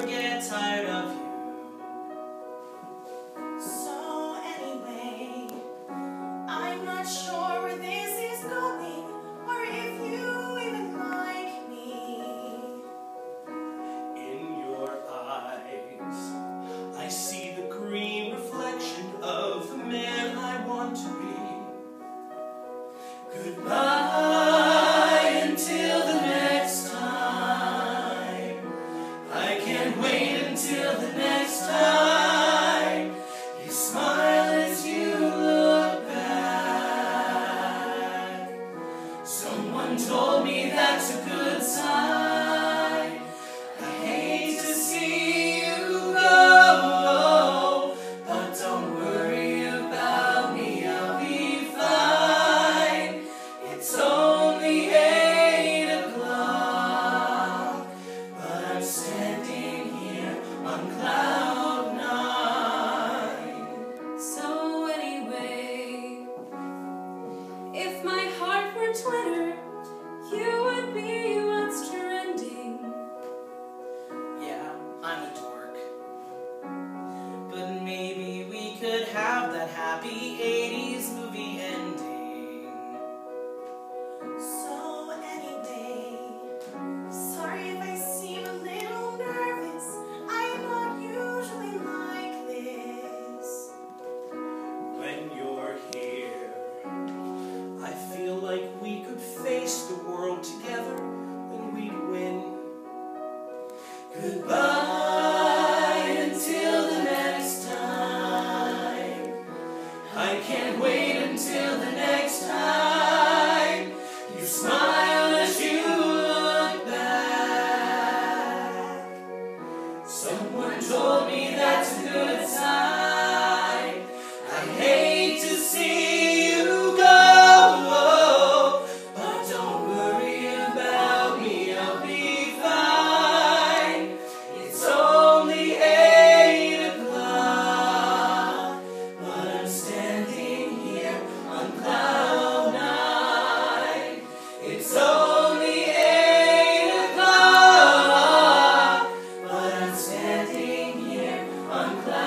get tired of you. So anyway, I'm not sure where this is going, or if you even like me. In your eyes, I see the green reflection of the man I want to be. Goodbye until the next time. I can't wait until the next time. You smile as you look back. Someone told me that's a good sign. I hate to see you go, but don't worry about me, I'll be fine. It's only 8 o'clock, but I'm standing here on cloud 9. So anyway, if my heart were Twitter, you would be what's trending. Yeah, I'm a dork. But maybe we could have that happy 80s movie ending. So anyway, sorry if I seem a little nervous. I'm not usually like this. When you're here, I feel like we could face the world together and we'd win. Goodbye until the next time. I can't wait until the next time. You smile as you look back. Someone told me that's a good sign. I hate to see you go, but don't worry about me, I'll be fine. It's only 8 o'clock, but I'm standing here on cloud 9. It's only 8 o'clock, but I'm standing here on cloud 9.